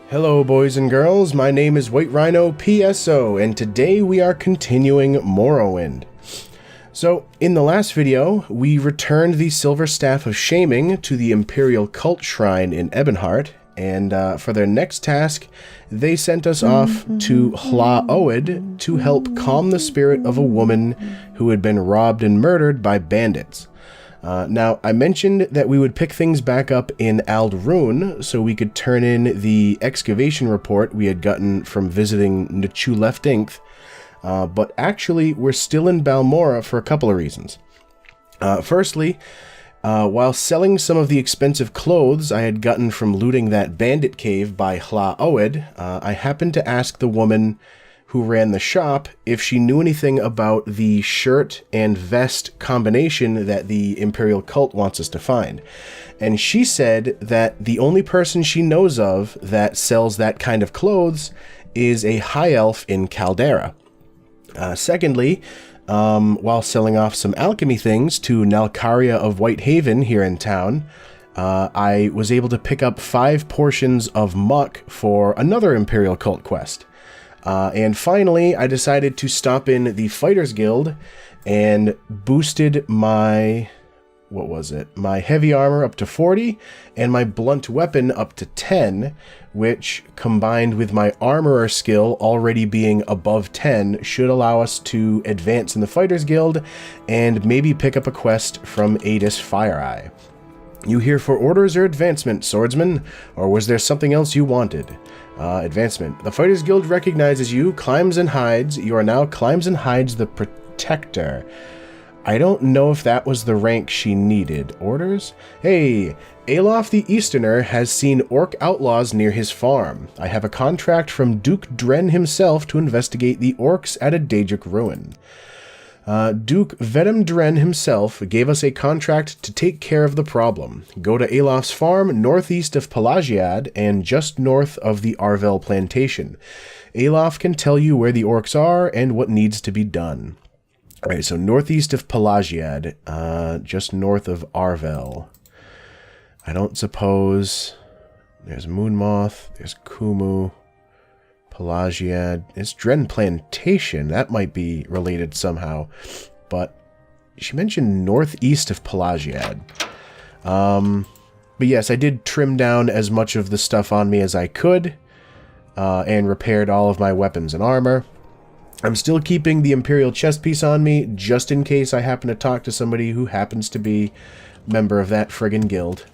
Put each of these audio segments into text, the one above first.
Hello boys and girls, my name is White Rhino PSO, and today we are continuing Morrowind. So, in the last video, we returned the Silver Staff of Shaming to the Imperial Cult Shrine in Ebonheart, and for their next task, they sent us off to Lla'oed to help calm the spirit of a woman who had been robbed and murdered by bandits. Now, I mentioned that we would pick things back up in Ald'ruhn so we could turn in the excavation report we had gotten from visiting N'Chuleftinth, but actually we're still in Balmorra for a couple of reasons. Firstly, while selling some of the expensive clothes I had gotten from looting that bandit cave by Lla'oed, I happened to ask the woman who ran the shop if she knew anything about the shirt and vest combination that the Imperial Cult wants us to find. And she said that the only person she knows of that sells that kind of clothes is a high elf in Caldera. Secondly, while selling off some alchemy things to Nalcaria of Whitehaven here in town, I was able to pick up 5 portions of muck for another Imperial Cult quest. And finally, I decided to stop in the Fighters Guild and boosted my, my heavy armor up to 40 and my blunt weapon up to 10, which combined with my armorer skill already being above 10 should allow us to advance in the Fighters Guild and maybe pick up a quest from Adis Fireeye. You here for orders or advancement, swordsman? Or was there something else you wanted? Advancement. The Fighters Guild recognizes you, Climbs and Hides. You are now Climbs and Hides the Protector. I don't know if that was the rank she needed. Orders? Hey, Alof the Easterner has seen orc outlaws near his farm. I have a contract from Duke Dren himself to investigate the orcs at a Daedric ruin. Duke Vedem Dren himself gave us a contract to take care of the problem. Go to Alof's farm northeast of Pelagiad and just north of the Vil Plantation. Alof can tell you where the orcs are and what needs to be done. Alright, so northeast of Pelagiad, just north of Arvel. I don't suppose... There's Moonmoth, there's Kumu... Pelagiad. It's Dred Plantation. That might be related somehow. But she mentioned northeast of Pelagiad. But yes, I did trim down as much of the stuff on me as I could. And repaired all of my weapons and armor. I'm still keeping the Imperial chest piece on me, just in case I happen to talk to somebody who happens to be a member of that friggin' guild.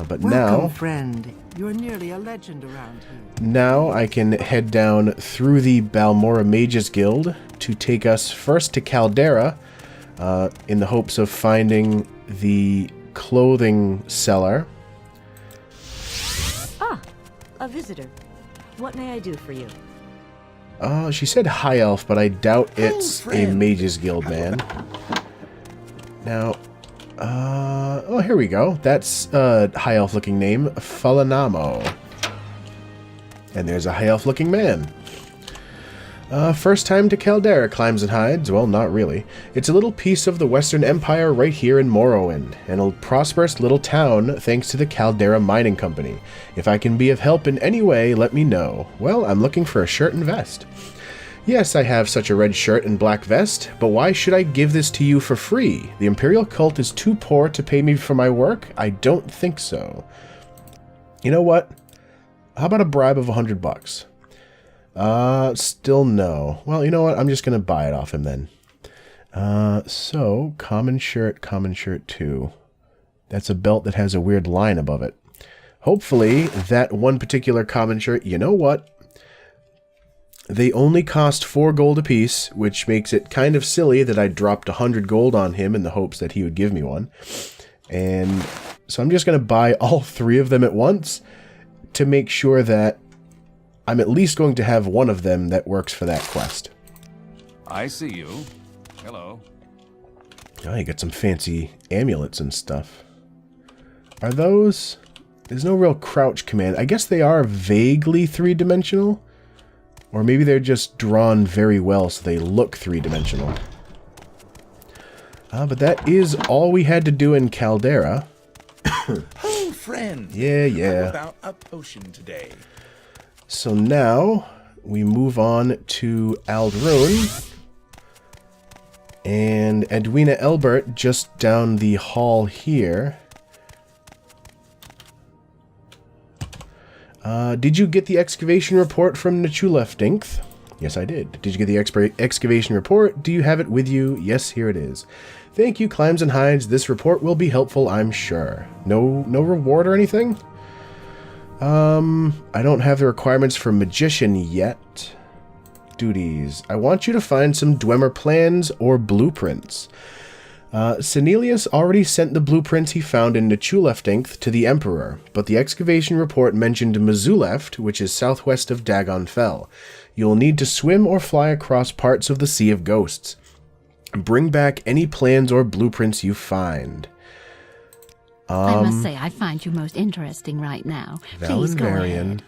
But Welcome, now... friend. You're nearly a legend around here. Now I can head down through the Balmorra Mages Guild to take us first to Caldera, in the hopes of finding the clothing seller. Ah, a visitor. What may I do for you? She said high elf, but I doubt it's a Mages Guild man. Now, oh, here we go. That's a high elf looking name, Falanamo. And there's a high elf looking man. First time to Caldera, Climbs and Hides. Well, not really. It's a little piece of the Western Empire right here in Morrowind, and a prosperous little town thanks to the Caldera Mining Company. If I can be of help in any way, let me know. Well, I'm looking for a shirt and vest. Yes, I have such a red shirt and black vest, but why should I give this to you for free? The Imperial Cult is too poor to pay me for my work? I don't think so. You know what? How about a bribe of $100? Still no. Well, you know what? I'm just going to buy it off him then. So, common shirt 2. That's a belt that has a weird line above it. Hopefully, that one particular common shirt, you know what? They only cost 4 gold apiece, which makes it kind of silly that I dropped 100 gold on him in the hopes that he would give me one. And so I'm just going to buy all 3 of them at once to make sure that I'm at least going to have one of them that works for that quest. I see you. Hello. Oh, you got some fancy amulets and stuff. Are those... There's no real crouch command. I guess they are vaguely 3-dimensional. Or maybe they're just drawn very well so they look 3-dimensional. But that is all we had to do in Caldera. friend. Yeah. How about a potion today? So now we move on to Aldrune and Edwina Elbert just down the hall here. Did you get the excavation report from Nachuleftinth? Yes, I did. Did you get the excavation report? Do you have it with you? Yes, here it is. Thank you, Climbs and Hides. This report will be helpful, I'm sure. No reward or anything? I don't have the requirements for Magician yet. Duties. I want you to find some Dwemer plans or blueprints. Senelius already sent the blueprints he found in Nachuleftinth to the Emperor, but the excavation report mentioned Mazuleft, which is southwest of Dagon Fell. You'll need to swim or fly across parts of the Sea of Ghosts. Bring back any plans or blueprints you find. I must say, I find you most interesting right now. Please go ahead.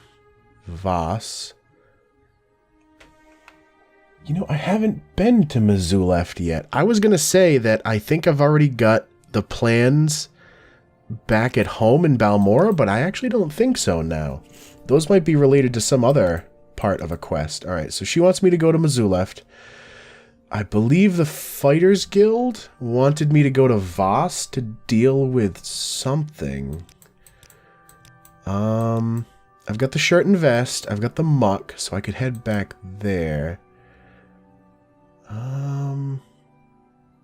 Voss. You know, I haven't been to Mazuleft yet. I was going to say that I think I've already got the plans back at home in Balmora, but I actually don't think so now. Those might be related to some other part of a quest. Alright, so she wants me to go to Mazuleft. I believe the Fighters Guild wanted me to go to Voss to deal with something. I've got the shirt and vest. I've got the muck, so I could head back there.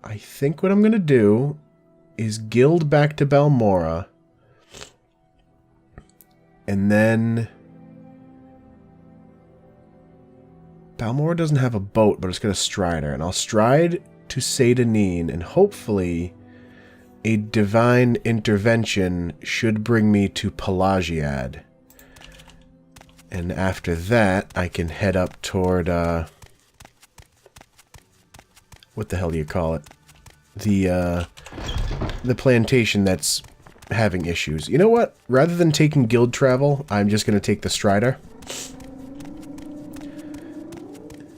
I think what I'm going to do is guild back to Balmora. And then... Balmora doesn't have a boat, but it's got a strider. And I'll stride to Seydanine, and hopefully a divine intervention should bring me to Pelagiad. And after that, I can head up toward, what the hell do you call it? The plantation that's having issues. You know what? Rather than taking guild travel, I'm just going to take the strider.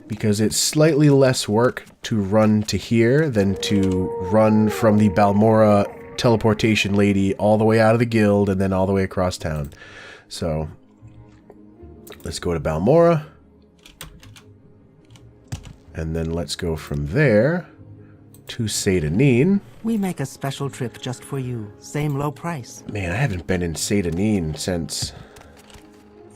Because it's slightly less work to run to here than to run from the Balmora teleportation lady all the way out of the guild and then all the way across town. So, let's go to Balmora. And then let's go from there to Seydanine. We make a special trip just for you. Same low price. Man, I haven't been in Seydanine since...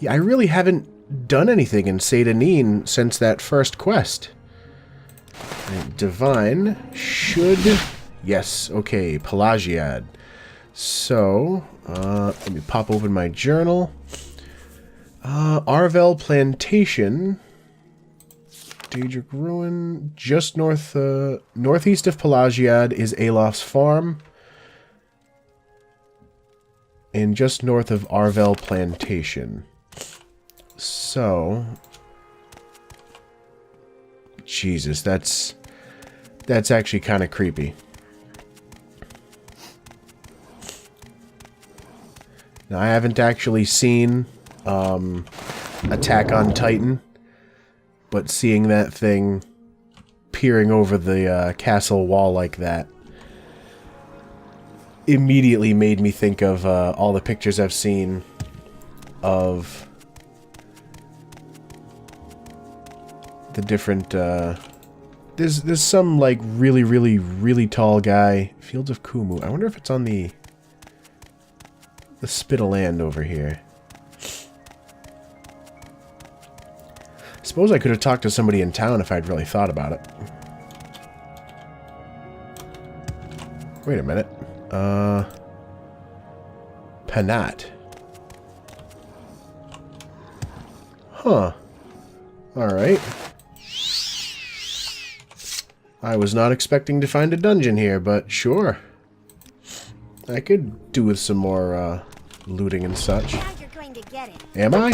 Yeah, I really haven't done anything in Seydanine since that first quest. And Divine should... Yes, okay, Pelagiad. So, let me pop open my journal. Vil Plantation... Daedric Ruin, just northeast of Pelagiad is Alof's farm, and just north of Vil Plantation. So, Jesus, that's actually kind of creepy. Now, I haven't actually seen Attack on Titan. But seeing that thing peering over the castle wall like that immediately made me think of all the pictures I've seen of the different... There's some, like, really tall guy. Fields of Kumu. I wonder if it's on the spit of land over here. Suppose I could have talked to somebody in town if I'd really thought about it. Wait a minute. Panat. Huh. Alright. I was not expecting to find a dungeon here, but sure. I could do with some more looting and such. Now you're going to get it. Am I?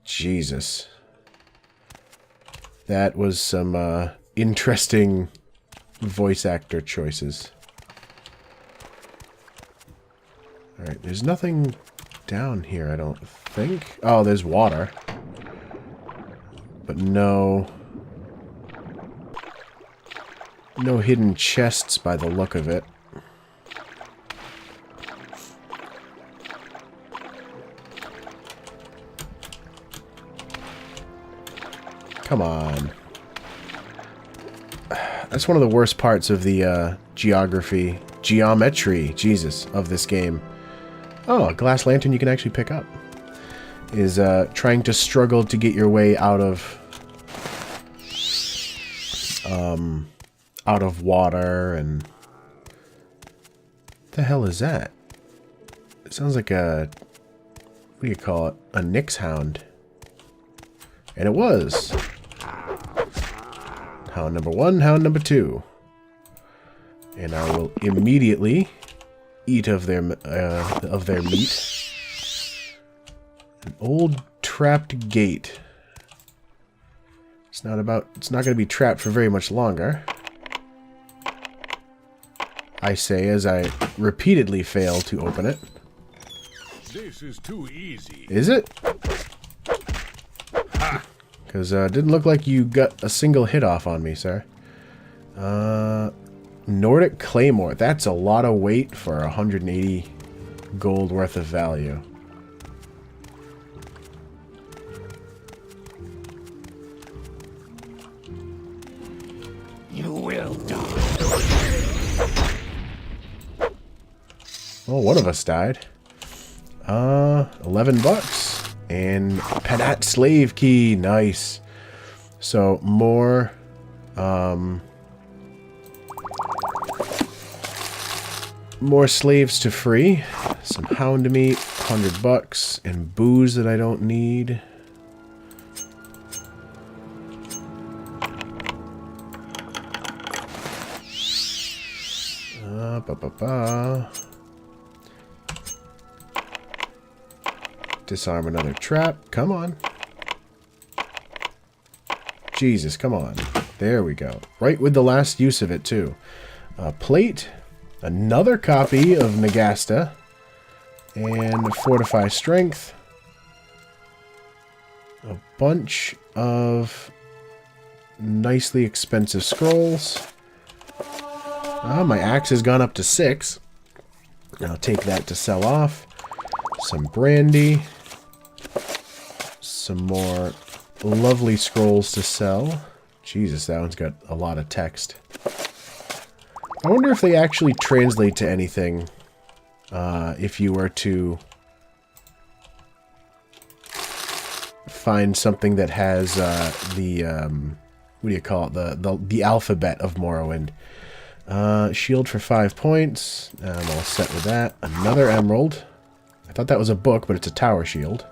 Jesus. That was some interesting voice actor choices. Alright, there's nothing down here, I don't think. Oh, there's water. But no... No hidden chests by the look of it. Come on. That's one of the worst parts of the geometry, Jesus, of this game. Oh, a glass lantern you can actually pick up. Is trying to struggle to get your way out of water and... What the hell is that? It sounds like a... What do you call it? A Nyx hound. And it was. Hound number 1, hound number 2. And I will immediately eat of their meat. An old trapped gate. It's not going to be trapped for very much longer. I say as I repeatedly fail to open it. This is too easy. Is it? Because it didn't look like you got a single hit off on me, sir. Nordic Claymore. That's a lot of weight for 180 gold worth of value. You will die. Oh, one of us died. 11 bucks. And Penat slave key. Nice. So, more... more slaves to free. Some hound meat. 100 bucks. And booze that I don't need. Disarm another trap. Come on. Jesus, come on. There we go. Right with the last use of it, too. Plate. Another copy of Nagasta. And Fortify Strength. A bunch of nicely expensive scrolls. My axe has gone up to 6. I'll take that to sell off. Some brandy. Some more lovely scrolls to sell. Jesus, that one's got a lot of text. I wonder if they actually translate to anything. If you were to find something that has the what do you call it? The alphabet of Morrowind. Shield for 5 points. I'm all set with that. Another emerald. I thought that was a book, but it's a tower shield.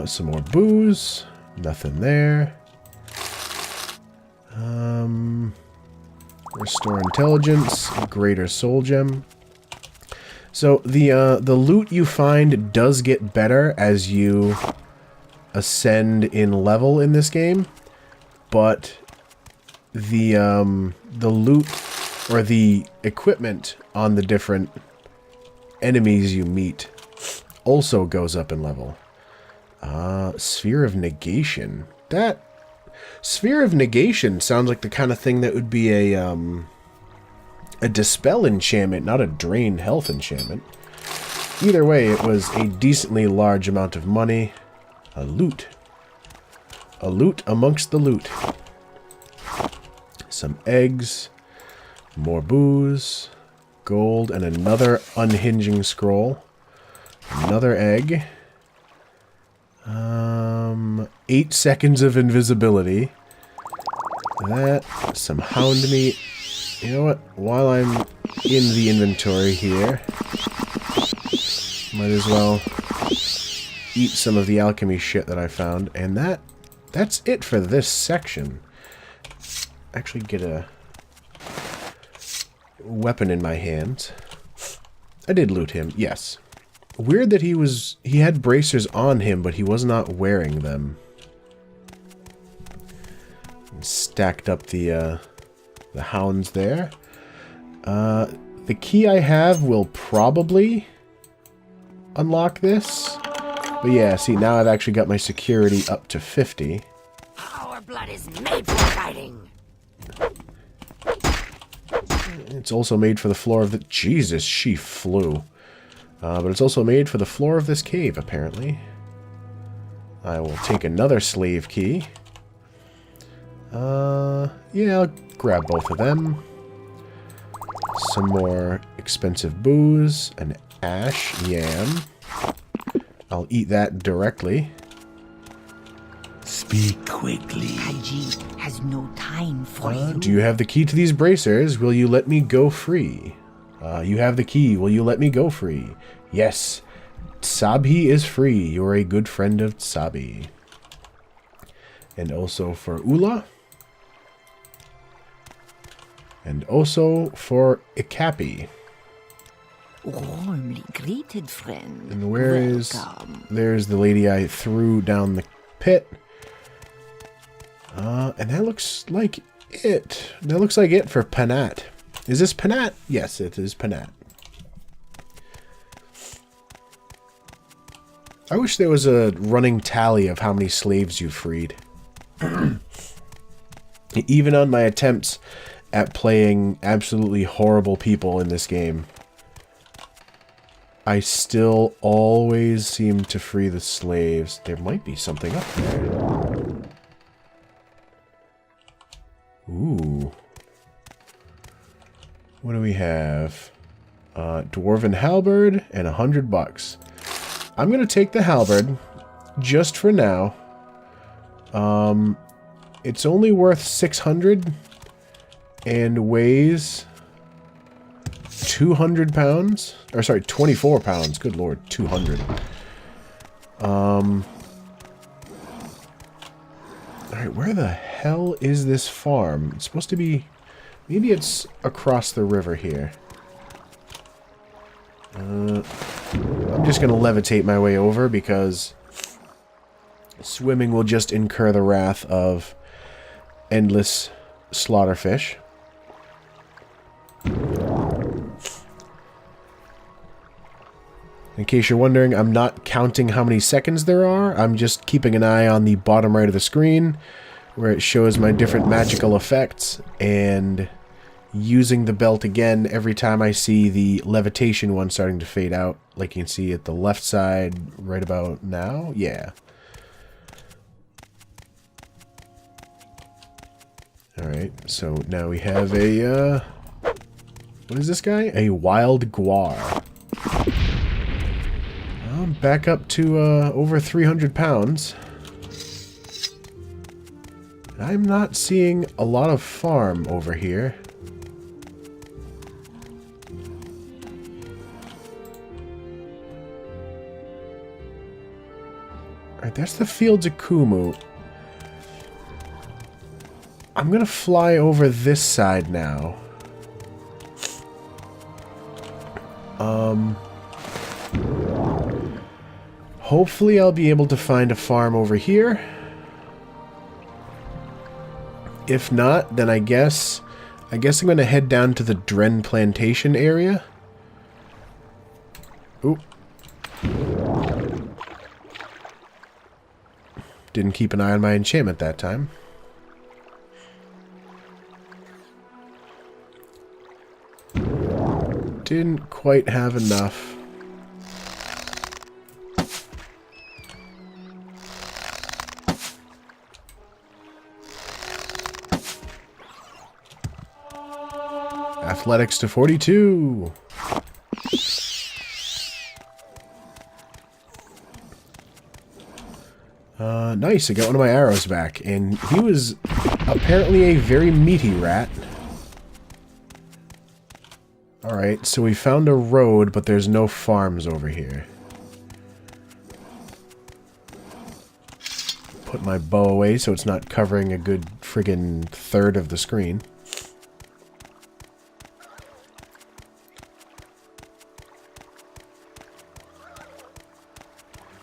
Some more booze. Nothing there. Restore intelligence. Greater soul gem. So the loot you find does get better as you ascend in level in this game, but the loot or the equipment on the different enemies you meet also goes up in level. Sphere of Negation. That Sphere of Negation sounds like the kind of thing that would be a Dispel enchantment, not a Drain health enchantment. Either way, it was a decently large amount of money. A loot. A loot amongst the loot. Some eggs. More booze. Gold and another unhinging scroll. Another egg. 8 seconds of invisibility. That. Some hound meat. You know what? While I'm in the inventory here, might as well eat some of the alchemy shit that I found. And that's it for this section. Actually get a weapon in my hands. I did loot him, yes. Weird that he had bracers on him, but he was not wearing them. Stacked up the hounds there. The key I have will probably unlock this. But yeah, see, now I've actually got my security up to 50. Our blood is made for fighting. It's also made for the floor of the... Jesus, she flew. But it's also made for the floor of this cave, apparently. I will take another slave key. Yeah, I'll grab both of them. Some more expensive booze, an ash yam. I'll eat that directly. Speak quickly. Haji has no time for you. Do you have the key to these bracers? Will you let me go free? You have the key. Will you let me go free? Yes. Tsabi is free. You're a good friend of Tsabi. And also for Ula. And also for Ikapi. Warmly greeted, friend. And where is... Welcome. There's the lady I threw down the pit. And that looks like it. That looks like it for Panat. Is this Panat? Yes, it is Panat. I wish there was a running tally of how many slaves you freed. Even on my attempts at playing absolutely horrible people in this game, I still always seem to free the slaves. There might be something up there. Ooh. What do we have? Dwarven halberd and $100. I'm gonna take the halberd just for now. It's only worth 600 and weighs 200 pounds. Or sorry, 24 pounds. Good lord, 200. Alright, where the hell is this farm? It's supposed to be... Maybe it's across the river here. I'm just going to levitate my way over because swimming will just incur the wrath of endless slaughterfish. In case you're wondering, I'm not counting how many seconds there are. I'm just keeping an eye on the bottom right of the screen where it shows my different magical effects and using the belt again every time I see the levitation one starting to fade out. Like you can see at the left side right about now. Yeah. Alright, so now we have a, what is this guy? A wild guar. Back up to over 300 pounds. I'm not seeing a lot of farm over here. Alright, that's the fields of Kumu. I'm gonna fly over this side now. Hopefully I'll be able to find a farm over here. If not, then I guess I'm going to head down to the Dred Plantation area. Oop. Didn't keep an eye on my enchantment that time. Didn't quite have enough. Athletics to 42. Nice, I got one of my arrows back, and he was apparently a very meaty rat. Alright, so we found a road, but there's no farms over here. Put my bow away so it's not covering a good friggin' third of the screen.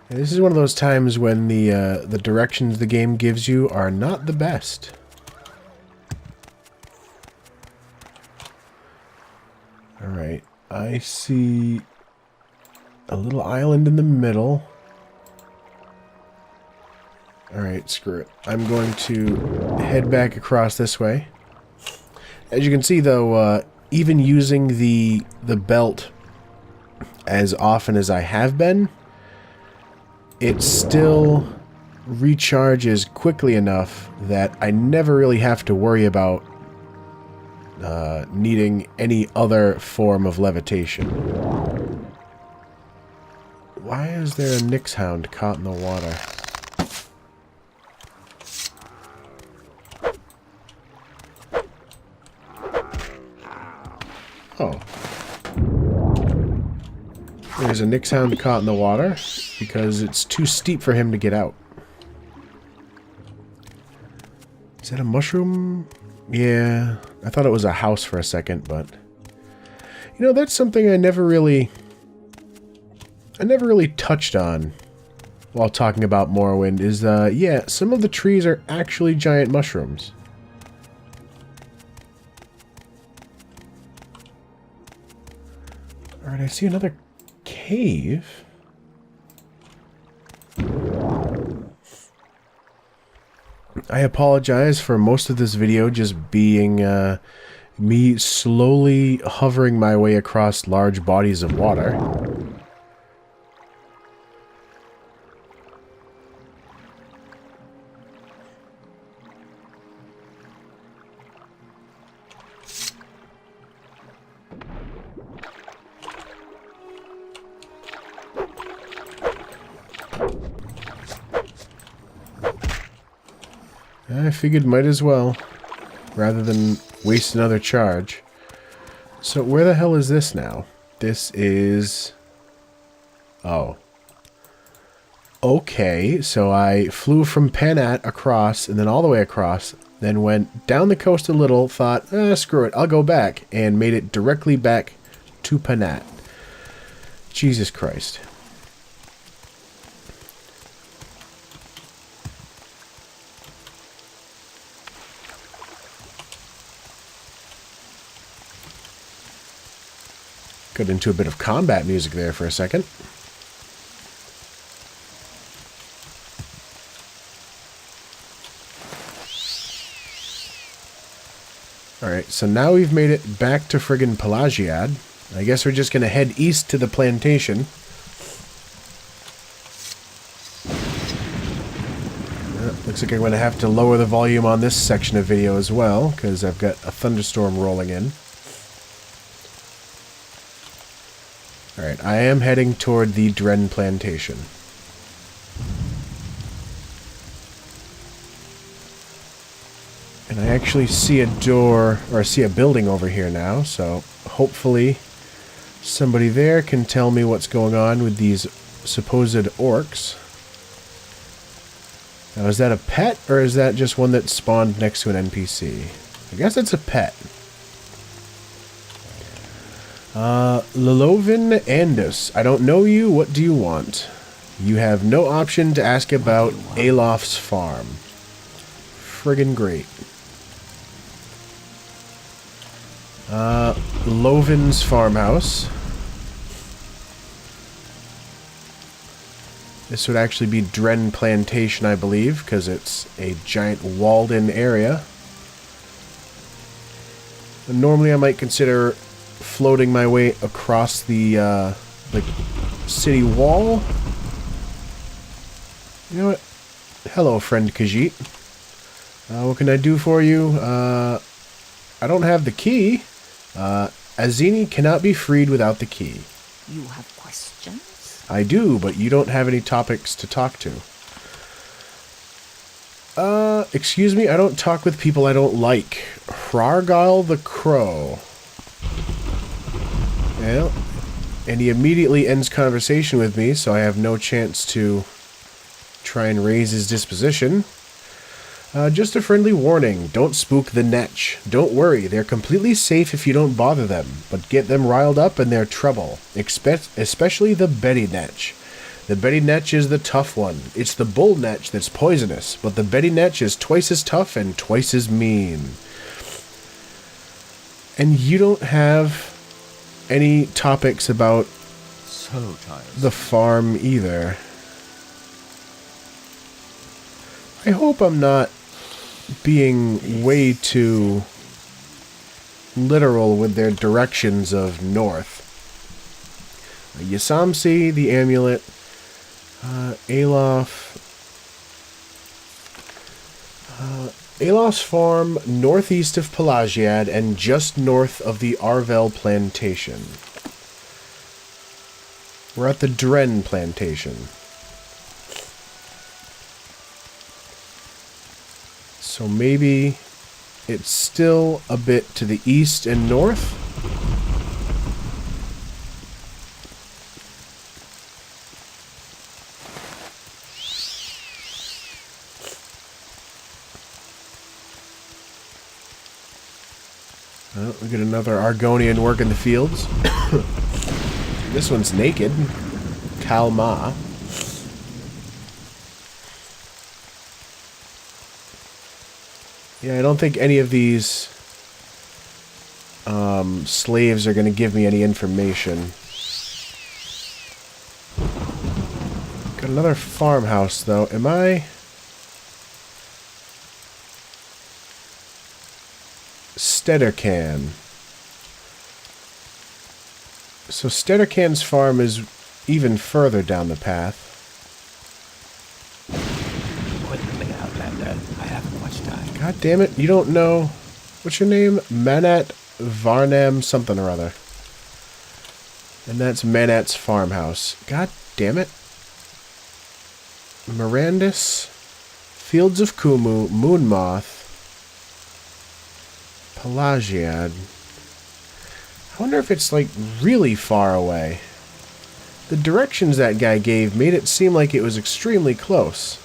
And this is one of those times when the directions the game gives you are not the best. Alright, I see a little island in the middle. Alright, screw it. I'm going to head back across this way. As you can see, though, even using the belt as often as I have been, it still recharges quickly enough that I never really have to worry about needing any other form of levitation. Why is there a Nyx hound caught in the water? Oh. There's a Nyx hound caught in the water because it's too steep for him to get out. Is that a mushroom? Yeah, I thought it was a house for a second, but... You know, that's something I never really touched on while talking about Morrowind, is, yeah, some of the trees are actually giant mushrooms. Alright, I see another cave. I apologize for most of this video just being me slowly hovering my way across large bodies of water. I figured might as well, rather than waste another charge. So where the hell is this now? This is... Oh. Okay, so I flew from Panat across, and then all the way across, then went down the coast a little, thought, screw it, I'll go back, and made it directly back to Panat. Jesus Christ. Got into a bit of combat music there for a second. Alright, so now we've made it back to friggin' Pelagiad. I guess we're just gonna head east to the plantation. Looks like I'm gonna have to lower the volume on this section of video as well, because I've got a thunderstorm rolling in. Alright, I am heading toward the Dred Plantation. And I actually see a door, or I see a building over here now, so hopefully somebody there can tell me what's going on with these supposed orcs. Now, is that a pet, or is that just one that spawned next to an NPC? I guess it's a pet. Lilovin Andus. I don't know you. What do you want? You have no option to ask about Alof's farm. Friggin' great. Lovin's farmhouse. This would actually be Dred Plantation, I believe, because it's a giant walled-in area. And normally I might consider floating my way across the like city wall. You know what? Hello, friend Khajiit. What can I do for you? I don't have the key. Azini cannot be freed without the key. You have questions? I do, but you don't have any topics to talk to. Excuse me, I don't talk with people I don't like. Hrargal the Crow. Well, and he immediately ends conversation with me, so I have no chance to try and raise his disposition. Just a friendly warning, don't spook the Netch. Don't worry, they're completely safe if you don't bother them, but get them riled up and they're trouble, especially the Betty Netch. The Betty Netch is the tough one. It's the Bull Netch that's poisonous, but the Betty Netch is twice as tough and twice as mean. And you don't have any topics about the farm either. I hope I'm not being way too literal with their directions of north. Yasamsi, the amulet, Alof. Alos Farm, northeast of Pelagiad, and just north of the Vil Plantation. We're at the Dred Plantation. So maybe it's still a bit to the east and north. Well, we get another Argonian work in the fields. This one's naked. Kalma. Yeah, I don't think any of these slaves are going to give me any information. Got another farmhouse, though. Am I... Stedercan. So Stedercan's farm is even further down the path. Quickly, Outlander. I haven't much time. God damn it, you don't know... What's your name? Manat Varnam something or other. And that's Manat's farmhouse. God damn it. Mirandus, Fields of Kumu, Moonmoth, Pelagiad. I wonder if it's, like, really far away. The directions that guy gave made it seem like it was extremely close.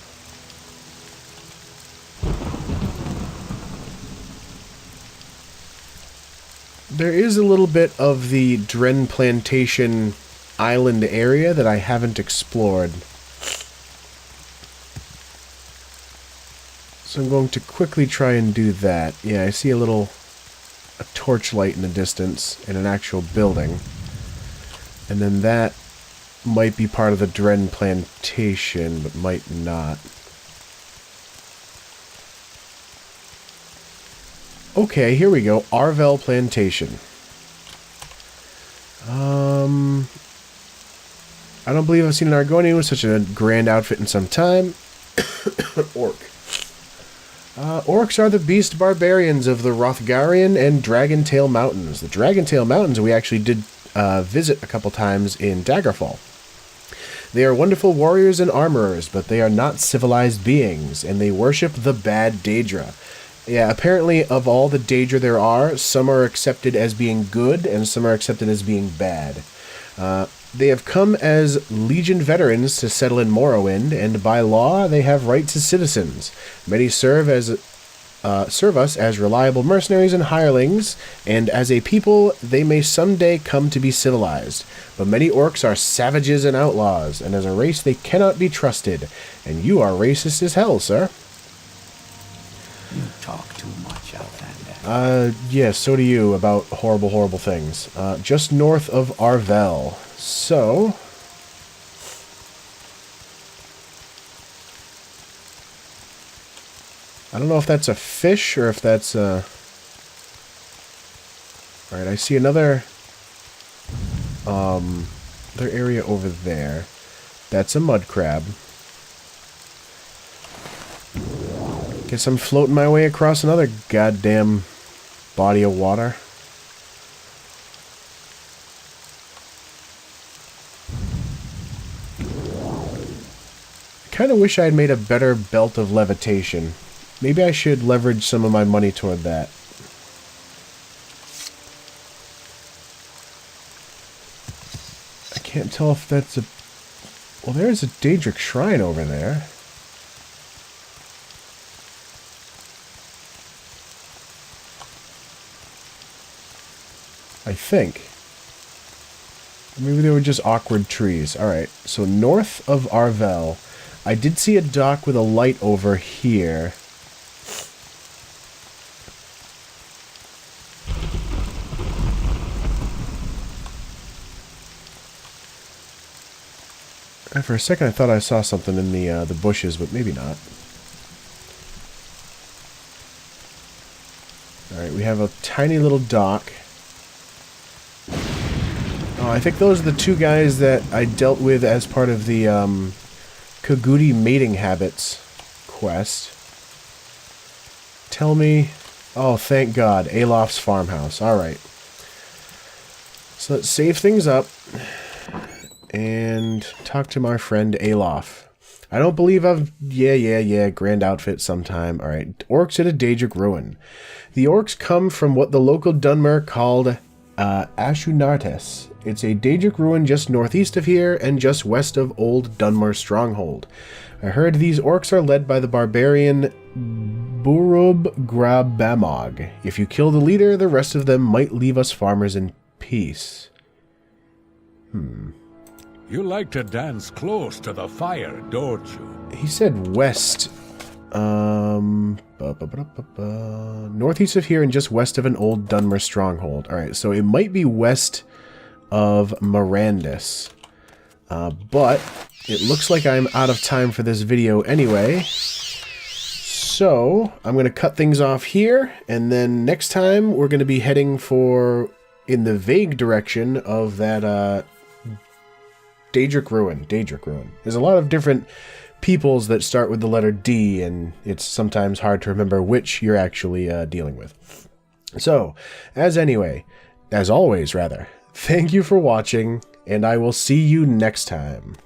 There is a little bit of the Dred Plantation island area that I haven't explored. So I'm going to quickly try and do that. Yeah, I see a torchlight in the distance in an actual building. And then that might be part of the Dred Plantation, but might not. Okay, here we go. Vil Plantation. I don't believe I've seen an Argonian with such a grand outfit in some time. Orc. Orcs are the beast barbarians of the Rothgarian and Dragontail Mountains. The Dragontail Mountains we actually did visit a couple times in Daggerfall. They are wonderful warriors and armorers, but they are not civilized beings, and they worship the bad Daedra. Yeah, apparently of all the Daedra there are, some are accepted as being good, and some are accepted as being bad. They have come as Legion veterans to settle in Morrowind, and by law they have rights as citizens. Many serve us as reliable mercenaries and hirelings, and as a people they may someday come to be civilized. But many orcs are savages and outlaws, and as a race they cannot be trusted. And you are racist as hell, sir. You talk too much, Outlander. Yeah, so do you about horrible, horrible things. Just north of Vil. So... I don't know if that's a fish or if that's a... Alright, I see another... other area over there. That's a mud crab. Guess I'm floating my way across another goddamn body of water. I kind of wish I had made a better belt of levitation. Maybe I should leverage some of my money toward that. I can't tell if that's a... Well, there's a Daedric shrine over there. I think. Maybe they were just awkward trees. Alright, so north of Vil. I did see a dock with a light over here. And for a second I thought I saw something in the bushes, but maybe not. Alright, we have a tiny little dock. Oh, I think those are the two guys that I dealt with as part of the Kagudi Mating Habits quest. tell me... Oh, thank God. Alof's farmhouse. Alright. So let's save things up and talk to my friend Alof. I don't believe I've... Yeah. Grand outfit sometime. Alright. Orcs at a Daedric ruin. The orcs come from what the local Dunmer called Ashunartes. It's a Daedric ruin just northeast of here and just west of Old Dunmer Stronghold. I heard these orcs are led by the barbarian Burub Grabamog. If you kill the leader, the rest of them might leave us farmers in peace. You like to dance close to the fire, don't you? He said west. Northeast of here and just west of an Old Dunmer Stronghold. Alright, so it might be west of Mirandus. But it looks like I'm out of time for this video anyway. So I'm going to cut things off here, and then next time we're going to be heading for in the vague direction of that Daedric ruin. There's a lot of different peoples that start with the letter D, and it's sometimes hard to remember which you're actually dealing with. So, as always, thank you for watching, and I will see you next time.